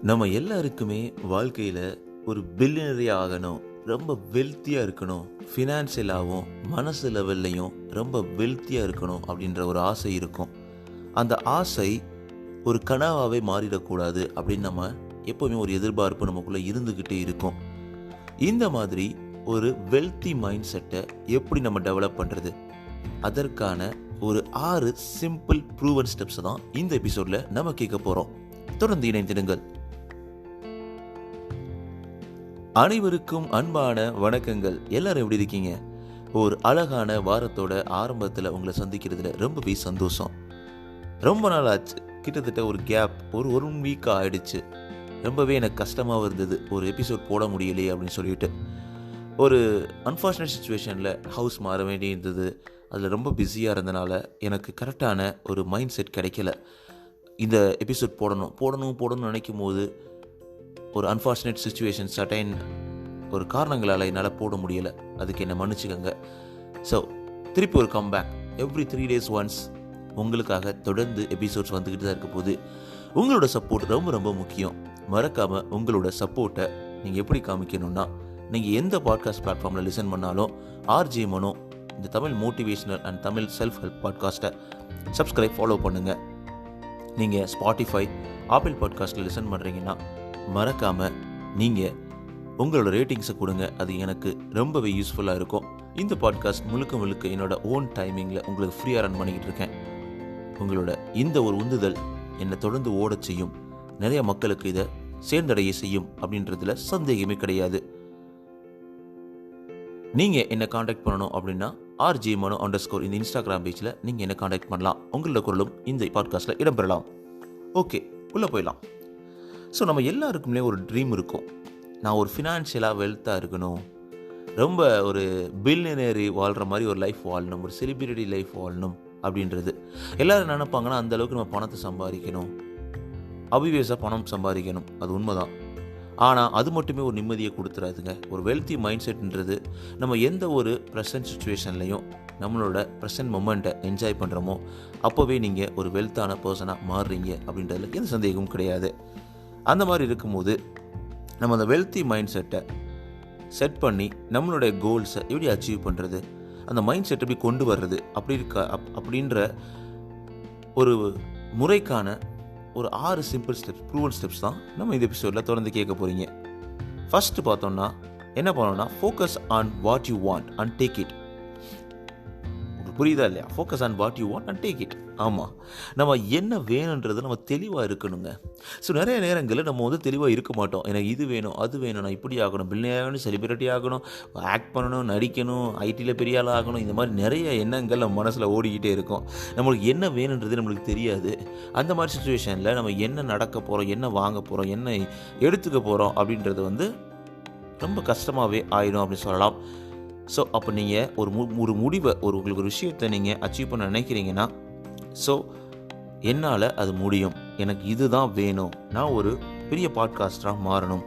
நம்ம எல்லாருக்குமே வாழ்க்கையில் ஒரு பில்லியனரி ஆகணும், ரொம்ப வெல்த்தியாக இருக்கணும், ஃபினான்ஷியலாகவும் மனசு லெவல்லையும் ரொம்ப வெல்த்தியாக இருக்கணும் அப்படின்ற ஒரு ஆசை இருக்கும். அந்த ஆசை ஒரு கனவாகவே மாறிடக்கூடாது அப்படின்னு நம்ம எப்போவுமே ஒரு எதிர்பார்ப்பு நமக்குள்ளே இருந்துக்கிட்டே இருக்கும். இந்த மாதிரி ஒரு வெல்த்தி மைண்ட் செட்டை எப்படி நம்ம டெவலப் பண்ணுறது, அதற்கான ஒரு 6 சிம்பிள் ப்ரூவன் ஸ்டெப்ஸை தான் இந்த எபிசோடில் நம்ம கேட்க போகிறோம். தொடர்ந்து இணைந்திடுங்கள். அனைவருக்கும் அன்பான வணக்கங்கள். எல்லாரும் எப்படி இருக்கீங்க? ஒரு அழகான வாரத்தோட ஆரம்பத்தில் உங்களை சந்திக்கிறதுல ரொம்பவே சந்தோஷம். ரொம்ப நாள் ஆச்சு, கிட்டத்தட்ட ஒரு கேப், ஒரு வீக் ஆகிடுச்சு. ரொம்பவே எனக்கு கஷ்டமாக இருந்தது ஒரு எபிசோட் போட முடியலையே அப்படின்னு சொல்லிட்டு. ஒரு அன்ஃபார்ச்சுனேட் சுச்சுவேஷனில் ஹவுஸ் மாற வேண்டி இருந்தது. அதில் ரொம்ப பிஸியாக இருந்தனால எனக்கு கரெக்டான ஒரு மைண்ட் செட் கிடைக்கல. இந்த எபிசோட் போடணும்னு நினைக்கும் போது ஒரு அன்ஃபார்ச்சுனேட் சுச்சுவேஷன், சர்டைன் ஒரு காரணங்களால் என்னால் போட முடியலை. அதுக்கு என்னை மன்னிச்சுக்கோங்க. ஸோ திருப்பி ஒரு கம்பேக், எவ்ரி 3 days ஒன்ஸ் உங்களுக்காக தொடர்ந்து எபிசோட்ஸ் வந்துக்கிட்டு தான் இருக்க போது. உங்களோட சப்போர்ட் ரொம்ப ரொம்ப முக்கியம். மறக்காமல் உங்களோட சப்போர்ட்டை நீங்கள் எப்படி காமிக்கணும்னா, நீங்கள் எந்த பாட்காஸ்ட் பிளாட்ஃபார்மில் லிசன் பண்ணாலும் ஆர்ஜே மனோ இந்த Tamil motivational and Tamil self help பாட்காஸ்ட்டை சப்ஸ்கிரைப், ஃபாலோ பண்ணுங்கள். நீங்கள் ஸ்பாட்டிஃபை, ஆப்பிள் பாட்காஸ்ட்டில் லிசன் பண்ணுறீங்கன்னா மறக்காமல் நீங்கள் உங்களோட ரேட்டிங்ஸை கொடுங்க. அது எனக்கு ரொம்பவே யூஸ்ஃபுல்லாக இருக்கும். இந்த பாட்காஸ்ட் முழுக்க என்னோட ஓன் டைமிங்கில் உங்களுக்கு ஃப்ரீயாக ரன் பண்ணிக்கிட்டு இருக்கேன். உங்களோட இந்த ஒரு உந்துதல் என்னை தொடர்ந்து ஓடச் செய்யும், நிறைய மக்களுக்கு இதை சேர்ந்தடைய செய்யும் அப்படின்றதுல சந்தேகமே கிடையாது. நீங்கள் என்னை காண்டாக்ட் பண்ணணும் அப்படின்னா RJ Mano _ இந்த இன்ஸ்டாகிராம் பேஜில் நீங்கள் என்னை காண்டாக்ட் பண்ணலாம். உங்களோட குரலும் இந்த பாட்காஸ்ட்டில் இடம்பெறலாம். ஓகே, உள்ளே போயிடலாம். ஸோ நம்ம எல்லாருக்குமே ஒரு ட்ரீம் இருக்கும். நான் ஒரு ஃபினான்ஷியலாக வெல்த்தாக இருக்கணும், ரொம்ப ஒரு பில்லியனரி வாழ்கிற மாதிரி ஒரு லைஃப் வாழணும், ஒரு செலிபிரிட்டி லைஃப் வாழணும் அப்படின்றது. எல்லோரும் நினைப்பாங்கன்னா அந்தளவுக்கு நம்ம பணத்தை சம்பாதிக்கணும், அபிவேஸாக பணம் சம்பாதிக்கணும். அது உண்மைதான். ஆனால் அது மட்டுமே ஒரு நிம்மதியை கொடுத்துறாதுங்க. ஒரு வெல்த்தி மைண்ட் செட்ன்றது நம்ம எந்த ஒரு ப்ரெசன்ட் சுச்சுவேஷன்லையும் நம்மளோட ப்ரெசன்ட் மொமெண்ட்டை என்ஜாய் பண்ணுறோமோ அப்போவே நீங்கள் ஒரு வெல்த்தான பர்சனாக மாறுறீங்க அப்படின்றதுல எந்த சந்தேகமும் கிடையாது. அந்த மாதிரி இருக்கும்போது நம்ம அந்த வெல்த்தி மைண்ட் செட்டை செட் பண்ணி நம்மளுடைய கோல்ஸை எப்படி அச்சீவ் பண்ணுறது, அந்த மைண்ட் செட் எப்படி கொண்டு வர்றது அப்படின்ற ஒரு முறைக்கான ஒரு 6 சிம்பிள் ஸ்டெப்ஸ், ப்ரூவன் ஸ்டெப்ஸ் தான் நம்ம இந்த எபிசோடில் தொடர்ந்து கேட்க போகிறீங்க. ஃபஸ்ட்டு பார்த்தோம்னா என்ன பண்ணணும்னா, focus on what you want and take it. புரியுதா இல்லையா? Focus on what you want and take it. ஆமாம், நம்ம என்ன வேணுன்றது நம்ம தெளிவாக இருக்கணுங்க. ஸோ நிறைய நேரங்களில் நம்ம தெளிவாக இருக்க மாட்டோம். எனக்கு இது வேணும், அது வேணும், நான் இப்படி ஆகணும், பில்லியனர் ஆகணும், செலிபிரிட்டி ஆகணும், ஆக்ட் பண்ணணும், நடிக்கணும், ஐடியில் பெரிய ஆள் ஆகணும், இந்த மாதிரி நிறைய எண்ணங்கள் நம்ம மனசில் ஓடிக்கிட்டே இருக்கும். நம்மளுக்கு என்ன வேணுன்றது நம்மளுக்கு தெரியாது. அந்த மாதிரி சுச்சுவேஷனில் நம்ம என்ன நடக்க போகிறோம், என்ன வாங்க போகிறோம், என்ன எடுத்துக்க போகிறோம் அப்படின்றது ரொம்ப கஷ்டமாகவே ஆயிடும் அப்படின்னு சொல்லலாம். ஸோ அப்போ நீங்கள் ஒரு முடிவை, உங்களுக்கு ஒரு விஷயத்தை நீங்கள் அச்சீவ் பண்ண நினைக்கிறீங்கன்னா, ஸோ என்னால் அது முடியும், எனக்கு இதுதான் வேணும், நான் ஒரு பெரிய பாட்காஸ்டராக மாறணும்,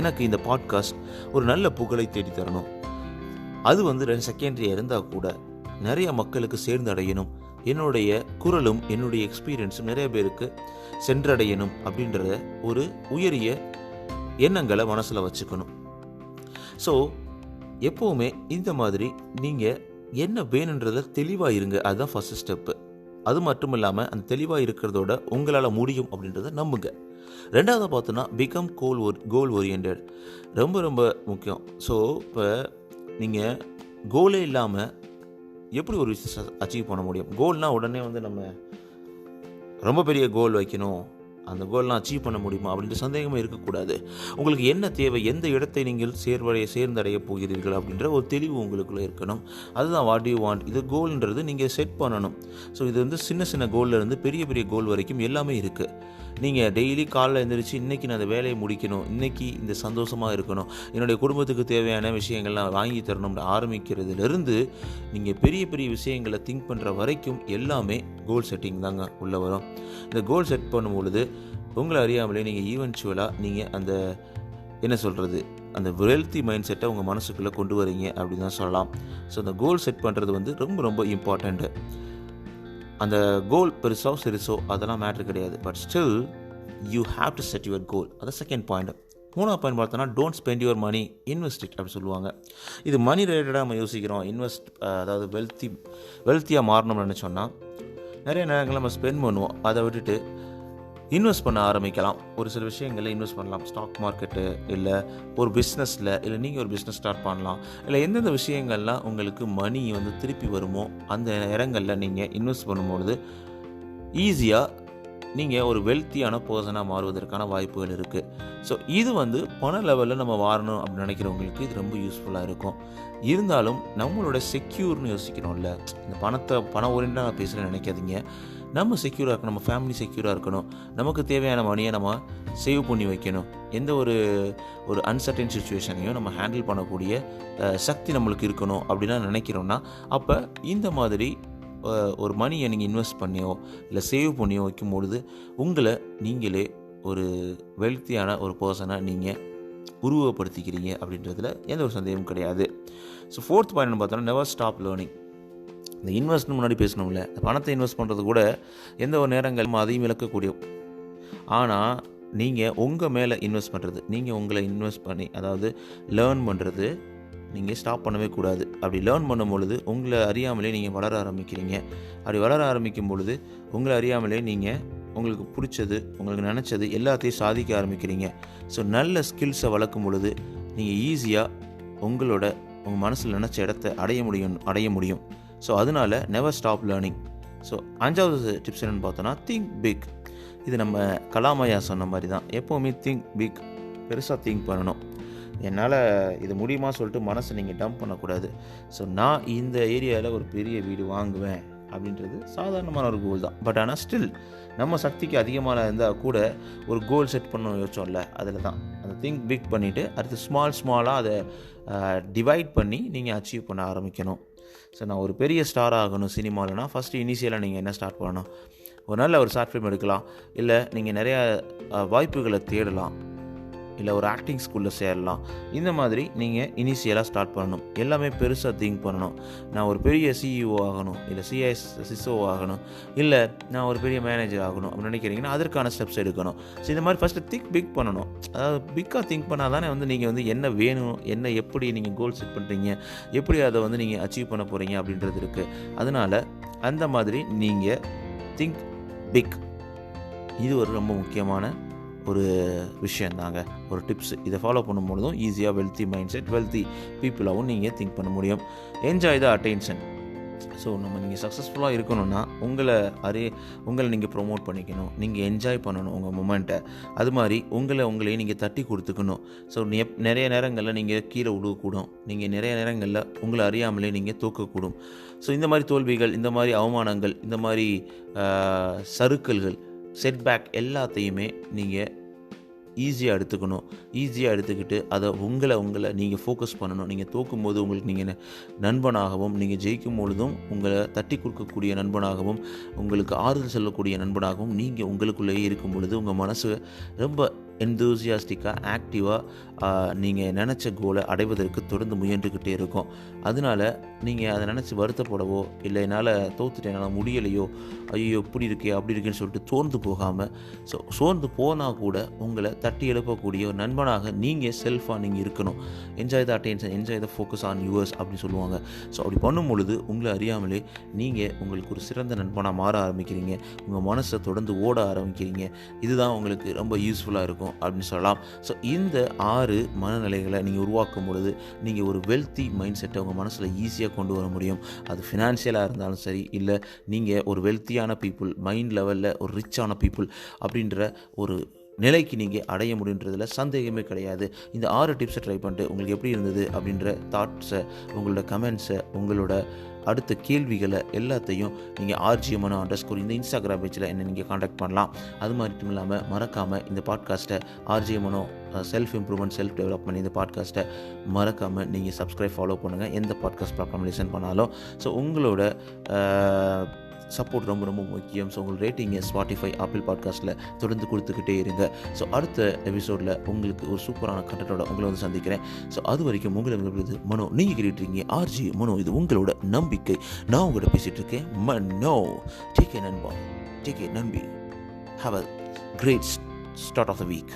எனக்கு இந்த பாட்காஸ்ட் ஒரு நல்ல புகழை தேடி தரணும், அது செகண்டரியாக இருந்தால் கூட நிறைய மக்களுக்கு சேர்ந்து அடையணும், என்னுடைய குரலும் என்னுடைய எக்ஸ்பீரியன்ஸும் நிறைய பேருக்கு சென்றடையணும் அப்படின்ற ஒரு உயரிய எண்ணங்களை மனசில் வச்சுக்கணும். ஸோ எப்போவுமே இந்த மாதிரி நீங்கள் என்ன வேணுன்றத தெளிவாக இருங்க. அதுதான் ஃபஸ்ட்டு ஸ்டெப்பு. அது மட்டும் இல்லாமல் அந்த தெளிவாக இருக்கிறதோட உங்களால் முடியும் அப்படின்றத நம்புங்க. ரெண்டாவது பார்த்தோன்னா, பிகம் கோல் ஓரியன்டட். ரொம்ப ரொம்ப முக்கியம். ஸோ இப்போ நீங்கள் கோலே இல்லாமல் எப்படி ஒரு விஷயம் அச்சீவ் பண்ண முடியும்? கோல்னால் உடனே நம்ம ரொம்ப பெரிய கோல் வைக்கணும், அந்த கோல்லாம் அச்சீவ் பண்ண முடியுமா அப்படின்ற சந்தேகமே இருக்கக்கூடாது. உங்களுக்கு என்ன தேவை, எந்த இடத்தை நீங்கள் சேர்ந்தடைய போகிறீர்கள் அப்படின்ற ஒரு தெளிவு உங்களுக்குள்ளே இருக்கணும். அதுதான் வாட் யூ வாண்ட். இது கோல்ன்றது நீங்கள் செட் பண்ணணும். ஸோ இது சின்ன சின்ன கோல்லேருந்து பெரிய பெரிய கோல் வரைக்கும் எல்லாமே இருக்குது. நீங்கள் டெய்லி காலைல எழுந்திரிச்சு இன்றைக்கி நான் அந்த வேலையை முடிக்கணும், இன்றைக்கி இந்த சந்தோஷமாக இருக்கணும், என்னுடைய குடும்பத்துக்கு தேவையான விஷயங்கள்லாம் வாங்கி தரணும்னு ஆரம்பிக்கிறதுலேருந்து நீங்கள் பெரிய பெரிய விஷயங்களை திங்க் பண்ணுற வரைக்கும் எல்லாமே கோல் செட்டிங் தாங்க உள்ளே வரும். இந்த கோல் செட் பண்ணும்பொழுது உங்களை அறியாமலே நீங்கள் ஈவென்ச்சுவலாக நீங்கள் அந்த அந்த வெல்த்தி மைண்ட் செட்டை உங்கள் மனசுக்குள்ளே கொண்டு வரீங்க அப்படின்னு தான் சொல்லலாம். ஸோ அந்த கோல் செட் பண்ணுறது ரொம்ப ரொம்ப இம்பார்ட்டண்ட்டு. அந்த கோல் பெருசோ சிறுசோ அதெல்லாம் மேட்ரு கிடையாது. But still you have to set your goal. அது செகண்ட் பாயிண்ட். மூணாவது பாயிண்ட் பார்த்தோன்னா don't spend your money, invest it அப்படி சொல்லுவாங்க. இது மணி ரிலேட்டடாக நம்ம யோசிக்கிறோம். அதாவது வெல்த்தியாக மாறணும்னு நினச்சோன்னா நிறைய நேரங்கள் நம்ம ஸ்பெண்ட் பண்ணுவோம். அதை விட்டுட்டு இன்வெஸ்ட் பண்ண ஆரம்பிக்கலாம். ஒரு சில விஷயங்களில் இன்வெஸ்ட் பண்ணலாம். ஸ்டாக் மார்க்கெட்டு, இல்லை ஒரு பிஸ்னஸில், இல்லை நீங்கள் ஒரு பிஸ்னஸ் ஸ்டார்ட் பண்ணலாம். இல்லை எந்தெந்த விஷயங்கள்லாம் உங்களுக்கு மணி திருப்பி வருமோ அந்த இடங்களில் நீங்கள் இன்வெஸ்ட் பண்ணும்பொழுது ஈஸியாக நீங்கள் ஒரு வெல்த்தியான பர்சனாக மாறுவதற்கான வாய்ப்புகள் இருக்குது. ஸோ இது பண லெவலில் நம்ம வாரணும் அப்படின்னு நினைக்கிறவங்களுக்கு இது ரொம்ப யூஸ்ஃபுல்லாக இருக்கும். இருந்தாலும் நம்மளோட செக்யூர்னு யோசிக்கணும்ல. இந்த பண ஓரியண்டாக நான் பேசுகிறேன்னு நினைக்காதீங்க. நம்ம செக்யூராக இருக்கணும், நம்ம ஃபேமிலி செக்யூராக இருக்கணும், நமக்கு தேவையான மணியை நம்ம சேவ் பண்ணி வைக்கணும். எந்த ஒரு அன்சர்டன் சுச்சுவேஷனையும் நம்ம ஹேண்டில் பண்ணக்கூடிய சக்தி நம்மளுக்கு இருக்கணும் அப்படின்னு நினைக்கிறோன்னா, அப்போ இந்த மாதிரி ஒரு மணியை நீங்கள் இன்வெஸ்ட் பண்ணியோ இல்லை சேவ் பண்ணியோ வைக்கும்பொழுது உங்களை நீங்களே ஒரு வெல்த்தியான ஒரு பர்சனாக நீங்கள் உருவப்படுத்திக்கிறீங்க அப்படின்றதுல எந்த ஒரு சந்தேகமும் கிடையாது. ஸோ ஃபோர்த் பாயிண்ட் பார்த்தோன்னா நெவர் ஸ்டாப் லேர்னிங். இந்த இன்வெஸ்ட்னு முன்னாடி பேசணும்ல, இந்த பணத்தை இன்வெஸ்ட் பண்ணுறது கூட எந்த ஒரு நேரங்களும் அதையும் இழக்கக்கூடிய. ஆனால் நீங்கள் உங்கள் மேலே இன்வெஸ்ட் பண்ணுறது, நீங்கள் உங்களை இன்வெஸ்ட் பண்ணி அதாவது லேர்ன் பண்ணுறது நீங்கள் ஸ்டாப் பண்ணவே கூடாது. அப்படி லேர்ன் பண்ணும் பொழுது உங்களை அறியாமலே நீங்கள் வளர ஆரம்பிக்கிறீங்க. அப்படி வளர ஆரம்பிக்கும் பொழுது உங்களை அறியாமலே நீங்கள் உங்களுக்கு பிடிச்சது, உங்களுக்கு நினச்சது எல்லாத்தையும் சாதிக்க ஆரம்பிக்கிறீங்க. ஸோ நல்ல ஸ்கில்ஸை வளர்க்கும் பொழுது நீங்கள் ஈஸியாக உங்கள் மனசில் நினச்ச இடத்த அடைய முடியும். ஸோ அதனால நெவர் ஸ்டாப் லேர்னிங். ஸோ 5வது டிப்ஸ் என்னென்னு பார்த்தோன்னா திங்க் பிக். இது நம்ம கலாமையா சொன்ன மாதிரி தான். எப்போவுமே திங்க் பிக், பெருசாக திங்க் பண்ணணும். என்னால் இது முடியுமா சொல்லிட்டு மனசை நீங்கள் டம்ப் பண்ணக்கூடாது. ஸோ நான் இந்த ஏரியாவில் ஒரு பெரிய வீடு வாங்குவேன் அப்படின்றது சாதாரணமான ஒரு கோல் தான். பட் ஆனால் ஸ்டில் நம்ம சக்திக்கு அதிகமான இருந்தால் கூட ஒரு கோல் செட் பண்ண யோசிச்சோம்ல, அதில் தான் அந்த திங்க் பிக் பண்ணிவிட்டு அடுத்து ஸ்மாலாக அதை டிவைட் பண்ணி நீங்கள் அச்சீவ் பண்ண ஆரம்பிக்கணும். ஸோ நான் ஒரு பெரிய ஸ்டார் ஆகணும் சினிமாவில்னா ஃபஸ்ட்டு இனிஷியலாக நீங்கள் என்ன ஸ்டார்ட் பண்ணணும்? ஒரு நல்ல ஒரு ஷார்ட் ஃபிலிம் எடுக்கலாம், இல்லை நீங்கள் நிறையா வாய்ப்புகளை தேடலாம், இல்லை ஒரு ஆக்டிங் ஸ்கூலில் சேரலாம். இந்த மாதிரி நீங்கள் இனிஷியலாக ஸ்டார்ட் பண்ணணும். எல்லாமே பெருசாக திங்க் பண்ணணும். நான் ஒரு பெரிய சிஇஓ ஆகணும், இல்லை சிஸ்ஓ ஆகணும், இல்லை நான் ஒரு பெரிய மேனேஜர் ஆகணும் அப்படின்னு நினைக்கிறீங்கன்னா அதற்கான ஸ்டெப்ஸ் எடுக்கணும். ஸோ இந்த மாதிரி ஃபஸ்ட்டு திங்க் பண்ணணும். அதாவது பிக்காக திங்க் பண்ணால் தானே நீங்கள் என்ன வேணும், என்ன எப்படி நீங்கள் கோல் செட் பண்ணுறீங்க, எப்படி அதை நீங்கள் அச்சீவ் பண்ண போகிறீங்க அப்படின்றது இருக்குது. அதனால் அந்த மாதிரி நீங்கள் திங்க் பிக். இது ஒரு ரொம்ப முக்கியமான ஒரு விஷயந்தாங்க, ஒரு டிப்ஸ். இதை ஃபாலோ பண்ணும்பொழுதும் ஈஸியாக வெல்த்தி மைண்ட் செட், வெல்த்தி பீப்புளாகவும் நீங்கள் திங்க் பண்ண முடியும். Enjoy the attention. ஸோ நீங்கள் சக்ஸஸ்ஃபுல்லாக இருக்கணும்னா உங்களை நீங்கள் ப்ரொமோட் பண்ணிக்கணும், நீங்கள் என்ஜாய் பண்ணணும் உங்கள் மொமெண்ட்டை. அது மாதிரி உங்களையும் நீங்கள் தட்டி கொடுத்துக்கணும். ஸோ நிறைய நேரங்களில் நீங்கள் கீழே விழுகக்கூடும், நீங்கள் நிறைய நேரங்களில் உங்களை அறியாமலே நீங்கள் தூக்கக்கூடும். ஸோ இந்த மாதிரி தோல்விகள், இந்த மாதிரி அவமானங்கள், இந்த மாதிரி சறுக்கல்கள், செட்பேக் எல்லாத்தையுமே நீங்கள் ஈஸியாக எடுத்துக்கணும். ஈஸியாக எடுத்துக்கிட்டு அதை உங்களை நீங்கள் ஃபோக்கஸ் பண்ணணும். நீங்கள் தோக்கும்போது உங்களுக்கு நீங்கள் நண்பனாகவும், நீங்கள் ஜெயிக்கும் பொழுதும் உங்களை தட்டி கொடுக்கக்கூடிய நண்பனாகவும், உங்களுக்கு ஆறுதல் சொல்லக்கூடிய நண்பனாகவும் நீங்கள் உங்களுக்குள்ளேயே இருக்கும் பொழுது உங்கள் மனசு ரொம்ப என்தூசியாஸ்டிக்காக, ஆக்டிவாக நீங்கள் நினச்ச கோலை அடைவதற்கு தொடர்ந்து முயன்றுக்கிட்டே இருக்கும். அதனால் நீங்கள் அதை நினச்சி வருத்தப்படவோ, இல்லை என்னால் தோத்துட்டேன், என்னால் முடியலையோ, ஐயோ இப்படி இருக்கே அப்படி இருக்கேன்னு சொல்லிட்டு சோர்ந்து போகாமல், சோர்ந்து போனால் கூட உங்களை தட்டி எழுப்பக்கூடிய ஒரு நண்பனாக நீங்கள் செல்ஃபாக இருக்கணும். Enjoy the attention, enjoy the focus on yours அப்படின்னு சொல்லுவாங்க. ஸோ அப்படி பண்ணும் பொழுது உங்களை அறியாமலே நீங்கள் உங்களுக்கு ஒரு சிறந்த நண்பனாக மாற ஆரம்பிக்கிறீங்க. உங்கள் மனசை தொடர்ந்து ஓட ஆரம்பிக்கிறீங்க. இதுதான் உங்களுக்கு ரொம்ப யூஸ்ஃபுல்லாக இருக்கும் அப்படின்னு சொல்லலாம். ஸோ இந்த 6 மனநிலைகளை நீங்கள் உருவாக்கும் பொழுது நீங்கள் ஒரு வெல்த்தி மைண்ட் செட்டை உங்கள் மனசில் ஈஸியாக கொண்டு வர முடியும். அது ஃபினான்ஷியலாக இருந்தாலும் சரி, இல்லை நீங்கள் ஒரு வெல்த்தியான பீப்புள், மைண்ட் லெவலில் ஒரு ரிச்சான பீப்புள் அப்படின்ற ஒரு நிலைக்கு நீங்கள் அடைய முடியுன்றதுல சந்தேகமே கிடையாது. இந்த 6 டிப்ஸை ட்ரை பண்ணிட்டு உங்களுக்கு எப்படி இருந்தது அப்படின்ற தாட்ஸை, உங்களோட கமெண்ட்ஸை, உங்களோட அடுத்த கேள்விகளை எல்லாத்தையும் நீங்கள் RJ_Mano_ இந்த இன்ஸ்டாகிராம் பேஜில் என்னை நீங்கள் காண்டாக்ட் பண்ணலாம். அது மட்டும் இல்லாமல் மறக்காமல் இந்த பாட்காஸ்ட்டை RJ_Mano self improvement, self development இந்த பாட்காஸ்ட்டை மறக்காமல் நீங்கள் சப்ஸ்கிரைப், ஃபாலோ பண்ணுங்கள். எந்த பாட்காஸ்ட் பிளாட்ஃபார்ம் லிசன் பண்ணாலும். ஸோ உங்களோட சப்போர்ட் ரொம்ப ரொம்ப முக்கியம். ஸோ உங்கள் ரேட்டிங்கை Spotify, ஆப்பிள் பாட்காஸ்ட்டில் தொடர்ந்து கொடுத்துக்கிட்டே இருங்க. ஸோ அடுத்த எபிசோடில் உங்களுக்கு ஒரு சூப்பரான கண்டென்ட்டோட உங்களை சந்திக்கிறேன். ஸோ அது வரைக்கும் உங்களை மனோ, நீங்கள் கேட்டுருக்கீங்க RJ_Mano. இது உங்களோட நம்பிக்கை. நான் உங்கள்கிட்ட பேசிகிட்டு இருக்கேன் மனோ. டேக் கேர் நண்பா, take care Nambi. Have a great start of the week.